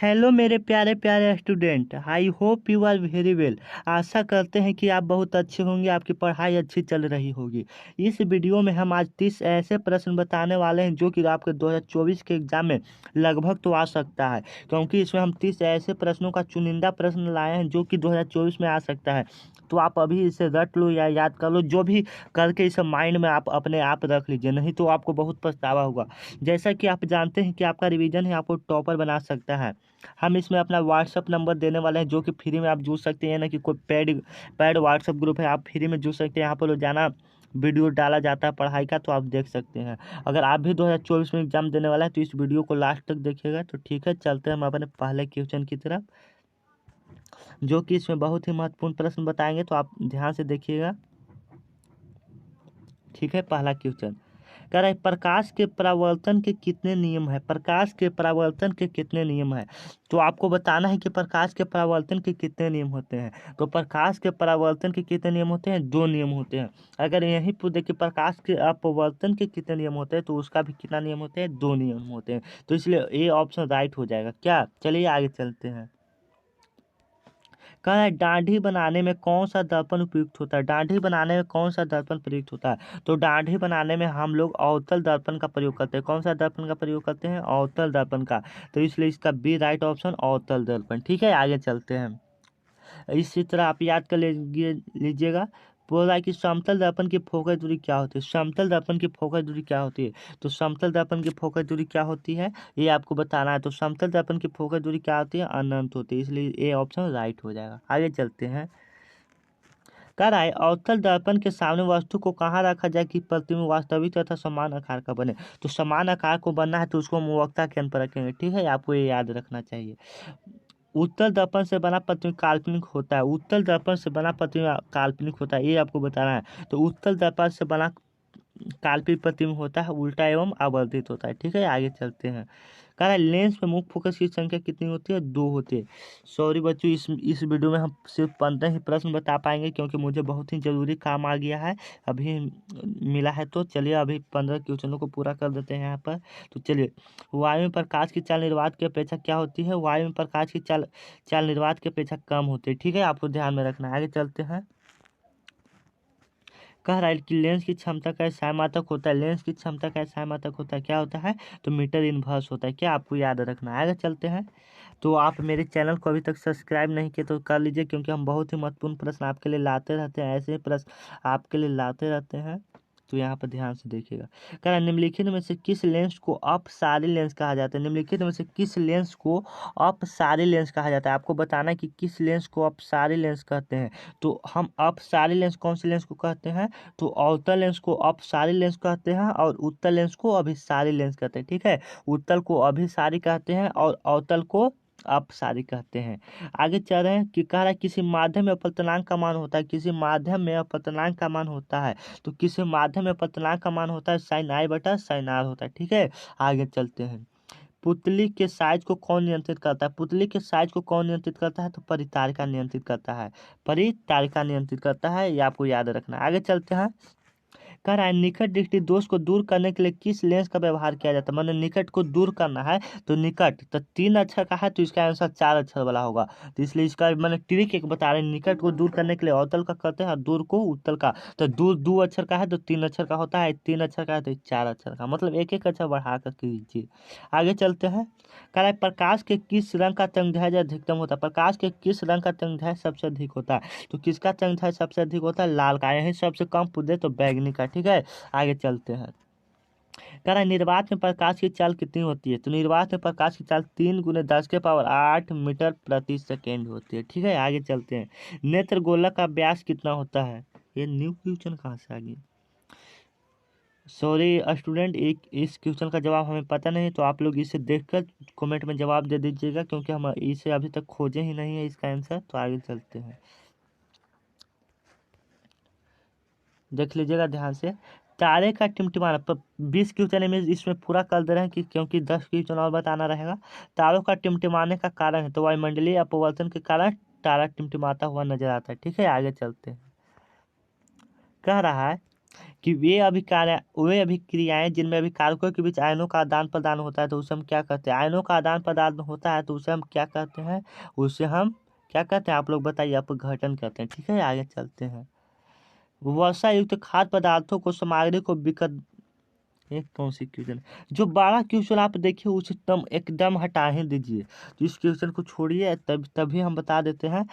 Hello मेरे प्यारे प्यारे student, I hope you are very well. आशा करते हैं कि आप बहुत अच्छे होंगे, आपकी पढ़ाई अच्छी चल रही होगी। इस वीडियो में हम आज 30 ऐसे प्रश्न बताने वाले हैं जो कि आपके 2024 के एग्जाम में लगभग तो आ सकता है, क्योंकि इसमें हम 30 ऐसे प्रश्नों का चुनिंदा प्रश्न लाए हैं जो कि 2024 में आ सकता है। तो आप अभी इसे रट लो या याद कर लो, जो भी करके इसे माइंड में आप अपने आप रख लीजिए, नहीं तो आपको बहुत पछतावा होगा। जैसा कि आप जानते हैं कि आपका रिवीजन है आपको टॉपर बना सकता है। हम इसमें अपना व्हाट्सअप नंबर देने वाले हैं जो कि फ्री में आप जुड़ सकते हैं, ना कि कोई पेड व्हाट्सअप ग्रुप है, आप फ्री में जुड़ सकते हैं। यहाँ पर रोजाना वीडियो डाला जाता है पढ़ाई का, तो आप देख सकते हैं। अगर आप भी 2024 में एग्जाम देने वाला है तो इस वीडियो को लास्ट तक देखिएगा। तो ठीक है, चलते हैं हम अपने पहले क्वेश्चन की तरफ, जो कि इसमें बहुत ही महत्वपूर्ण प्रश्न बताएंगे, तो आप ध्यान से देखिएगा। ठीक है, पहला क्वेश्चन कह रहा है प्रकाश के परावर्तन के कितने नियम है। प्रकाश के परावर्तन के कितने नियम है, तो आपको बताना है कि प्रकाश के परावर्तन के कितने नियम होते हैं। तो प्रकाश के परावर्तन के कितने नियम होते हैं, 2 नियम होते हैं। अगर यहीं पूछ दे कि प्रकाश के अपवर्तन के कितने नियम होते हैं, तो उसका भी कितना नियम होते हैं, 2 नियम होते हैं। तो इसलिए ए ऑप्शन राइट हो जाएगा। क्या, चलिए आगे चलते हैं। कह रहा है दाढ़ी बनाने में कौन सा दर्पण उपयुक्त होता है। दाढ़ी बनाने में कौन सा दर्पण प्रयुक्त होता है, तो दाढ़ी बनाने में हम लोग अवतल दर्पण का प्रयोग करते हैं। कौन सा दर्पण का प्रयोग करते हैं, अवतल दर्पण का। तो इसलिए इसका बी राइट ऑप्शन अवतल दर्पण। ठीक है, आगे चलते हैं। इसी तरह आप याद कर लीजिएगा। बोल रहा है कि समतल दर्पण की फोकस दूरी क्या होती है। समतल दर्पण की फोकस दूरी क्या होती है, तो समतल दर्पण की फोकस दूरी क्या होती है, ये आपको बताना है। तो समतल दर्पण की फोकस दूरी क्या होती है, अनंत होती है। इसलिए ए ऑप्शन राइट हो जाएगा। आगे चलते हैं। कह रहा है अवतल दर्पण के सामने वस्तु को कहाँ रखा जाए कि प्रतिबिंब वास्तविक तथा समान आकार का बने। तो समान आकार को बनना है तो उसको मुवक्ता के अंदर रखेंगे। ठीक है, आपको ये याद रखना चाहिए। उत्तल दर्पण से बना प्रतिबिंब काल्पनिक होता है। उत्तल दर्पण से बना प्रतिबिंब काल्पनिक होता है, ये आपको बताना है। तो उत्तल दर्पण से बना काल्पनिक प्रतिबिंब होता है उल्टा एवं आवर्धित होता है। ठीक है, आगे चलते हैं। कह रहा है लेंस में मुख्य फोकस की संख्या कितनी होती है, 2 होती है। सॉरी बच्चों, इस वीडियो में हम सिर्फ 15 ही प्रश्न बता पाएंगे, क्योंकि मुझे बहुत ही जरूरी काम आ गया है अभी मिला है। तो चलिए अभी 15 क्वेश्चनों को पूरा कर देते हैं यहाँ पर। तो चलिए, वायु में प्रकाश की चाल निर्वात की अपेक्षा क्या होती है, वायु में प्रकाश की चाल चाल निर्वात की अपेक्षा कम होती है। ठीक है, आपको ध्यान में रखना है। आगे चलते हैं। कह रहा है कि लेंस की क्षमता का समातक होता है। लेंस की क्षमता का समातक होता है, क्या होता है, तो मीटर इनवर्स होता है। क्या, आपको याद रखना है। आगे चलते हैं। तो आप मेरे चैनल को अभी तक सब्सक्राइब नहीं किए तो कर लीजिए, क्योंकि हम बहुत ही महत्वपूर्ण प्रश्न आपके लिए लाते रहते हैं, ऐसे प्रश्न आपके लिए लाते रहते हैं। तो यहाँ पर ध्यान से देखिएगा। कह रहा है निम्नलिखित में से किस लेंस को अपसारी लेंस कहा जाता है। निम्नलिखित में से किस लेंस को अपसारी लेंस कहा जाता है, आपको बताना है कि किस लेंस को अपसारी लेंस कहते हैं। तो हम अपसारी लेंस कौन सी लेंस को कहते हैं, तो अवतल लेंस को अपसारी लेंस कहते हैं और उत्तल लेंस को अभिसारी लेंस कहते हैं। ठीक है, उत्तल को अभिसारी कहते हैं और अवतल को अपसारी कहते हैं। आगे चल रहे हैं कि कह रहा है किसी माध्यम में अपवर्तनांक का मान होता है। किसी माध्यम में अपवर्तनांक का मान होता है, तो किसी माध्यम में अपवर्तनांक का मान होता है साइन आई बटा साइन आर होता है। ठीक है, आगे चलते हैं। पुतली के साइज को कौन नियंत्रित करता है। पुतली के साइज को कौन नियंत्रित करता है, तो परितारिका नियंत्रित करता है। परितारिका नियंत्रित करता है, ये आपको याद रखना है। आगे चलते हैं। कह रहा है निकट दृष्टि दोष को दूर करने के लिए किस लेंस का व्यवहार किया जाता है। मतलब निकट को दूर करना है, तो निकट तो 3 अक्षर का है, तो इसका आंसर 4 अक्षर वाला होगा। तो इसलिए इसका मैंने ट्रिक एक बता रहे हैं। निकट को दूर करने के लिए अवतल का करते हैं और दूर को उत्तल का। तो दूर 2 अक्षर का है तो 3 अक्षर का होता है, 3 अक्षर का है तो 4 अक्षर का, मतलब एक एक अक्षर बढ़ा कर कीजिए। आगे चलते हैं। कह रहा है प्रकाश के किस रंग का तंगदैर्घ्य अधिकतम होता है। प्रकाश के किस रंग का तंगदैर्घ्य सबसे अधिक होता है, तो किसका तंगदैर्घ्य सबसे अधिक होता है, लाल का। यही सबसे कम पूछे तो बैगनी का। ठीक है, आगे चलते हैं। कह रहा है निर्वात में प्रकाश की चाल कितनी होती है, तो निर्वात में प्रकाश की चाल 3 × 10⁸ मीटर प्रति सेकेंड होती है। ठीक है, आगे चलते हैं। नेत्र गोलक का व्यास कितना होता है, ये न्यू क्वेश्चन कहाँ से आ गई। सॉरी स्टूडेंट, एक इस क्वेश्चन का जवाब हमें पता नहीं, तो आप लोग इसे देखकर कमेंट में जवाब दे दीजिएगा, क्योंकि हम इसे अभी तक खोजे ही नहीं है इसका आंसर। तो आगे चलते हैं, देख लीजिएगा ध्यान से। तारे का टिमटिमाना 20 क्वेश्चन में इसमें पूरा कर दे रहे हैं कि क्योंकि 10 क्वेश्चन और बताना रहेगा। तारों का टिमटिमाने का कारण है, तो वायुमंडलीय अपवर्तन के कारण तारा टिमटिमाता हुआ नजर आता है। ठीक है, आगे चलते हैं। कह रहा है कि वे अभिक्रियाएं जिनमें अभिकारकों के बीच आयनों का आदान प्रदान होता है तो उसे हम क्या कहते हैं? आयनों का आदान प्रदान होता है तो उसे हम क्या कहते हैं? उसे हम क्या कहते हैं? आप लोग बताइए। अपघटन कहते हैं। ठीक है, आगे चलते हैं। वसा युक्त खाद्य पदार्थों को सामग्री को विकट एक कौन सी क्वेश्चन? जो 12 क्वेश्चन आप देखिए उसे एकदम हटा ही दीजिए। तो इस क्वेश्चन को छोड़िए, तभी हम बता देते हैं।